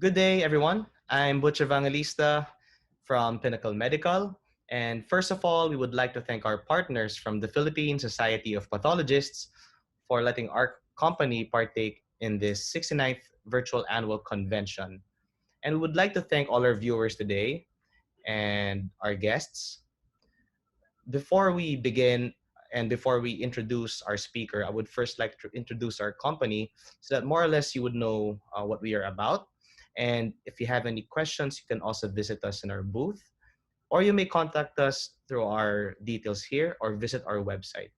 Good day, everyone. I'm Butch Evangelista from Pinnacle Medical. And first of all, we would like to thank our partners from the Philippine Society of Pathologists for letting our company partake in this 69th virtual annual convention. And we would like to thank all our viewers today and our guests. Before we begin and before we introduce our speaker, I would first like to introduce our company so that more or less you would know what we are about. And if you have any questions, you can also visit us in our booth, or you may contact us through our details here or visit our website.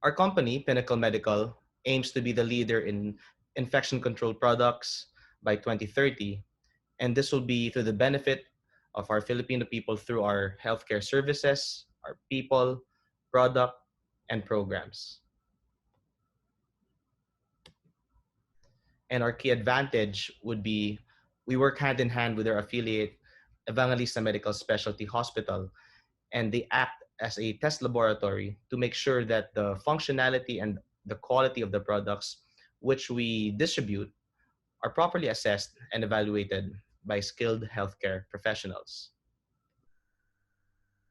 Our company, Pinnacle Medical, aims to be the leader in infection control products by 2030, and this will be to the benefit of our Filipino people through our healthcare services, our people, product, and programs. And our key advantage would be we work hand in hand with our affiliate, Evangelista Medical Specialty Hospital, and they act as a test laboratory to make sure that the functionality and the quality of the products which we distribute are properly assessed and evaluated by skilled healthcare professionals.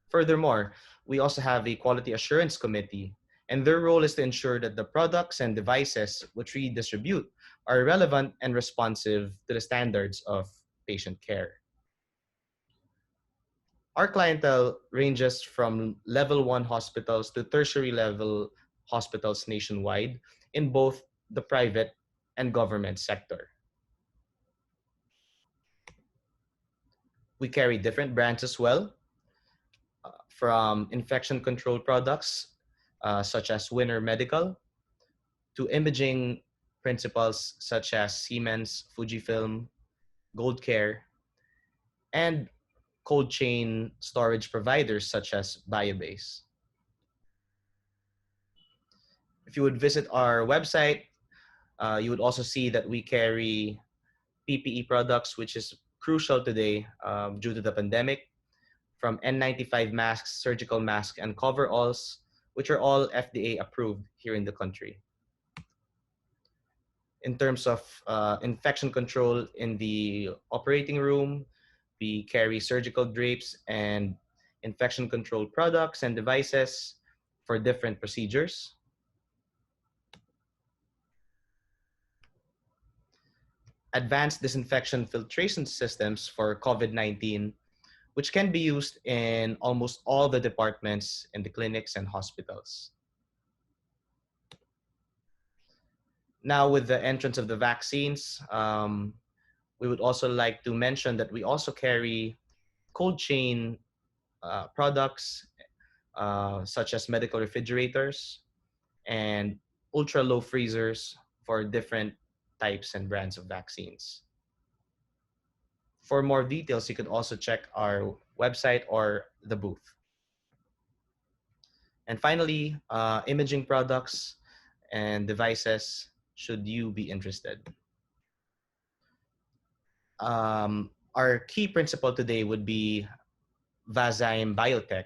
Furthermore, we also have a quality assurance committee, and their role is to ensure that the products and devices which we distribute are relevant and responsive to the standards of patient care. Our clientele ranges from level 1 hospitals to tertiary level hospitals nationwide in both the private and government sector. We carry different brands as well, from infection control products such as Winner Medical to imaging principals such as Siemens, Fujifilm, Gold Care, and cold chain storage providers such as Biobase. If you would visit our website, you would also see that we carry PPE products, which is crucial today due to the pandemic, from N95 masks, surgical masks, and coveralls, which are all FDA approved here in the country. In terms of infection control in the operating room, we carry surgical drapes and infection control products and devices for different procedures. Advanced disinfection filtration systems for COVID-19, which can be used in almost all the departments in the clinics and hospitals. Now, with the entrance of the vaccines, we would also like to mention that we also carry cold chain products such as medical refrigerators and ultra low freezers for different types and brands of vaccines. For more details, you can also check our website or the booth. And finally, imaging products and devices should you be interested. Our key principle today would be Vazyme Biotech.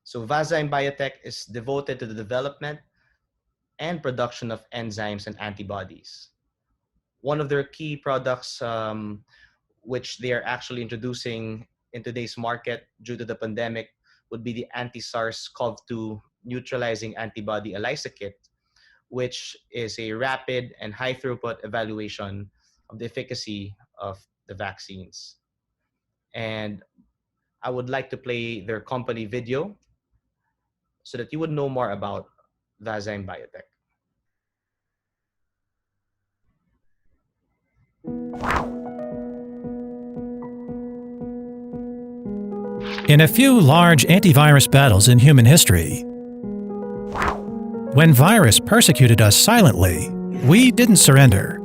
So Vazyme Biotech is devoted to the development and production of enzymes and antibodies. One of their key products, which they are actually introducing in today's market due to the pandemic, would be the anti-SARS-CoV-2 neutralizing antibody ELISA kit, which is a rapid and high throughput evaluation of the efficacy of the vaccines. And I would like to play their company video so that you would know more about Vazyme Biotech. In a few large antivirus battles in human history, when virus persecuted us silently, we didn't surrender.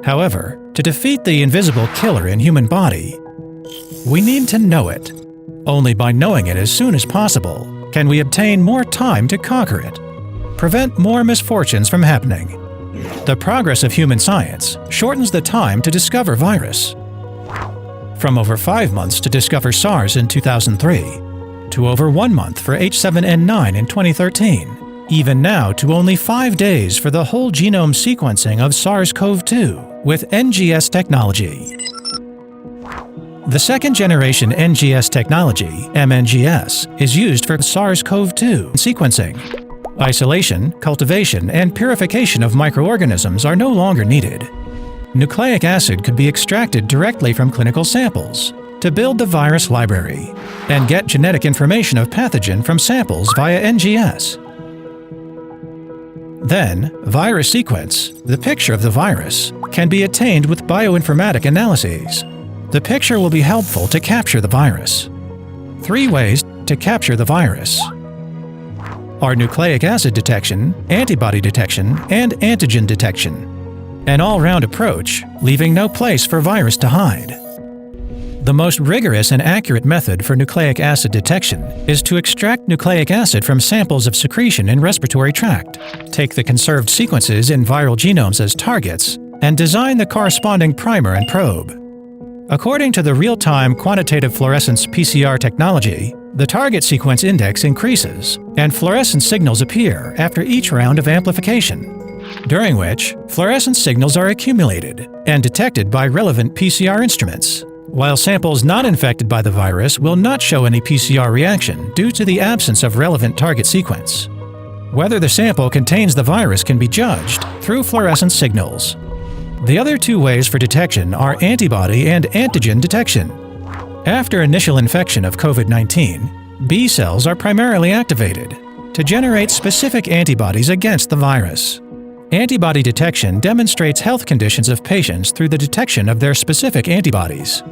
However, to defeat the invisible killer in human body, we need to know it. Only by knowing it as soon as possible can we obtain more time to conquer it, prevent more misfortunes from happening. The progress of human science shortens the time to discover virus. From over 5 months to discover SARS in 2003, to over 1 month for H7N9 in 2013, even now to only 5 days for the whole genome sequencing of SARS-CoV-2 with NGS technology. The second-generation NGS technology, mNGS, is used for SARS-CoV-2 sequencing. Isolation, cultivation, and purification of microorganisms are no longer needed. Nucleic acid could be extracted directly from clinical samples to build the virus library and get genetic information of pathogen from samples via NGS. Then, virus sequence, the picture of the virus, can be attained with bioinformatic analyses. The picture will be helpful to capture the virus. 3 ways to capture the virus are nucleic acid detection, antibody detection, and antigen detection. An all-round approach, leaving no place for virus to hide. The most rigorous and accurate method for nucleic acid detection is to extract nucleic acid from samples of secretion in respiratory tract, take the conserved sequences in viral genomes as targets, and design the corresponding primer and probe. According to the real-time quantitative fluorescence PCR technology, the target sequence index increases, and fluorescent signals appear after each round of amplification, during which fluorescent signals are accumulated and detected by relevant PCR instruments, while samples not infected by the virus will not show any PCR reaction due to the absence of relevant target sequence. Whether the sample contains the virus can be judged through fluorescent signals. The other 2 ways for detection are antibody and antigen detection. After initial infection of COVID-19, B cells are primarily activated to generate specific antibodies against the virus. Antibody detection demonstrates health conditions of patients through the detection of their specific antibodies.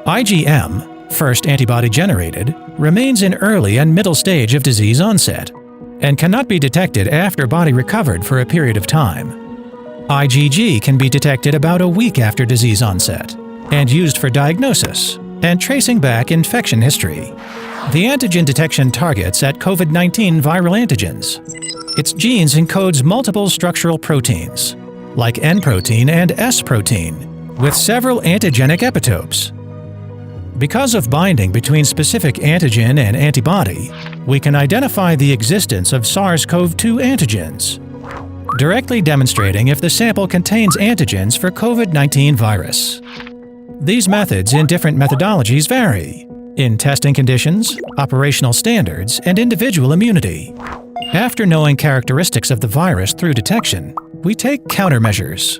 IgM, first antibody generated, remains in early and middle stage of disease onset and cannot be detected after body recovered for a period of time. IgG can be detected about a week after disease onset and used for diagnosis and tracing back infection history. The antigen detection targets at COVID-19 viral antigens. Its genes encodes multiple structural proteins, like N protein and S protein, with several antigenic epitopes. Because of binding between specific antigen and antibody, we can identify the existence of SARS-CoV-2 antigens, directly demonstrating if the sample contains antigens for COVID-19 virus. These methods in different methodologies vary in testing conditions, operational standards, and individual immunity. After knowing characteristics of the virus through detection, we take countermeasures.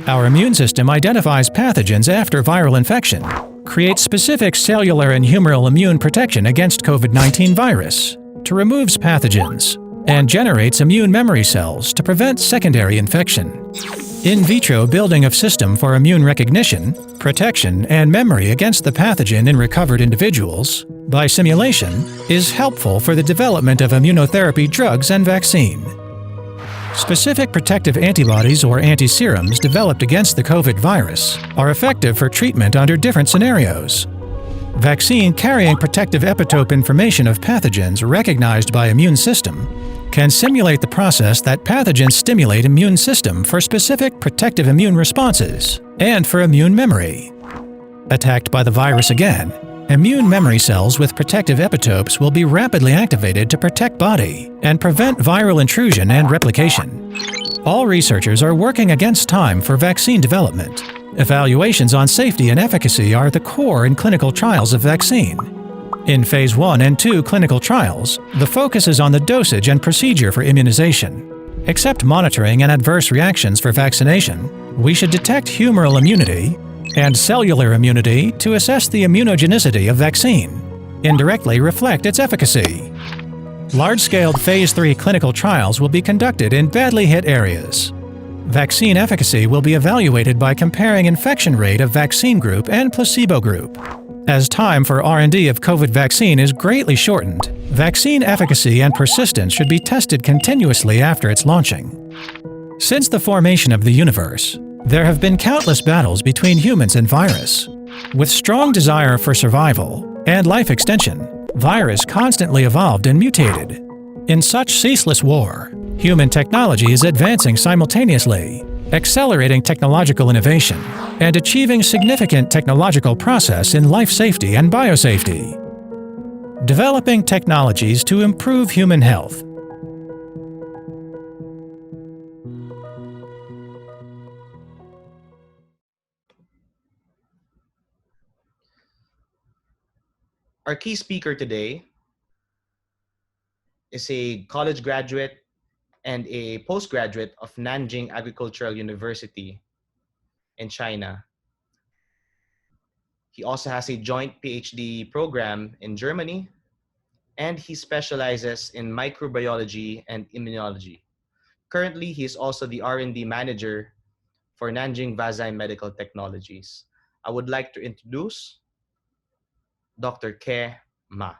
Our immune system identifies pathogens after viral infection, creates specific cellular and humoral immune protection against COVID-19 virus to remove pathogens, and generates immune memory cells to prevent secondary infection. In vitro building of system for immune recognition, protection, and memory against the pathogen in recovered individuals by simulation is helpful for the development of immunotherapy drugs and vaccine. Specific protective antibodies or antiserums developed against the COVID virus are effective for treatment under different scenarios. Vaccine carrying protective epitope information of pathogens recognized by immune system can simulate the process that pathogens stimulate immune system for specific protective immune responses and for immune memory. Attacked by the virus again, immune memory cells with protective epitopes will be rapidly activated to protect body and prevent viral intrusion and replication. All researchers are working against time for vaccine development. Evaluations on safety and efficacy are the core in clinical trials of vaccine. In Phase 1 and 2 clinical trials, the focus is on the dosage and procedure for immunization. Except monitoring and adverse reactions for vaccination, we should detect humoral immunity and cellular immunity to assess the immunogenicity of vaccine, indirectly reflect its efficacy. Large-scale Phase 3 clinical trials will be conducted in badly hit areas. Vaccine efficacy will be evaluated by comparing infection rate of vaccine group and placebo group. As time for R&D of COVID vaccine is greatly shortened, vaccine efficacy and persistence should be tested continuously after its launching. Since the formation of the universe, there have been countless battles between humans and virus. With strong desire for survival and life extension, virus constantly evolved and mutated. In such ceaseless war, human technology is advancing simultaneously, accelerating technological innovation, and achieving significant technological progress in life safety and biosafety. Developing technologies to improve human health. Our key speaker today is a college graduate and a postgraduate of Nanjing Agricultural University in China. He also has a joint PhD program in Germany, and he specializes in microbiology and immunology. Currently, he is also the R&D manager for Nanjing Vazyme Medical Technologies. I would like to introduce Dr. Ke Ma.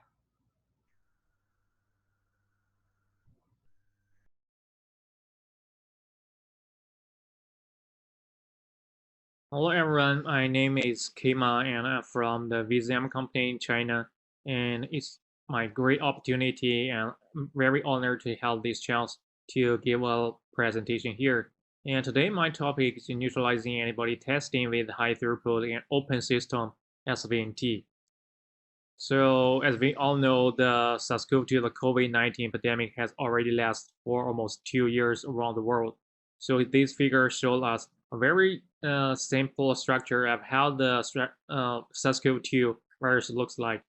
Hello everyone, my name is Kima and I'm from the Vazyme company in China, and it's my great opportunity and I'm very honored to have this chance to give a presentation here. And today my topic is neutralizing antibody testing with high throughput and open system SVNT. So, as we all know, the SARS-CoV-2, the COVID-19 pandemic has already lasted for almost 2 years around the world. So these figures show us a very simple structure of how the SARS-CoV-2 virus looks like.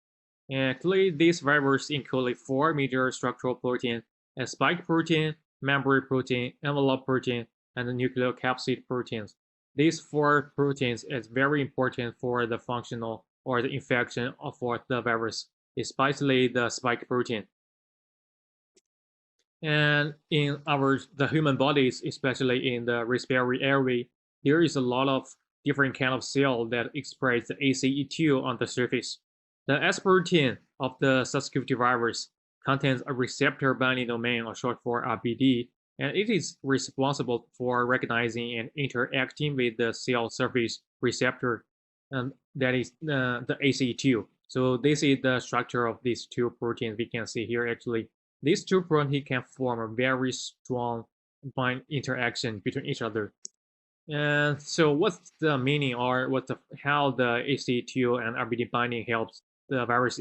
And clearly, these viruses include four major structural proteins: a spike protein, membrane protein, envelope protein, and the nucleocapsid proteins. These four proteins is very important for the functional or the infection of the virus, especially the spike protein. And in the human bodies, especially in the respiratory area, there is a lot of different kind of cell that express the ACE2 on the surface. The S protein of the SARS-CoV-2 virus contains a receptor binding domain, or short for RBD, and it is responsible for recognizing and interacting with the cell surface receptor, and that is the ACE2. So this is the structure of these two proteins we can see here actually. These two proteins can form a very strong bind interaction between each other. And so what's the meaning, or how the ACE2 and RBD binding helps the virus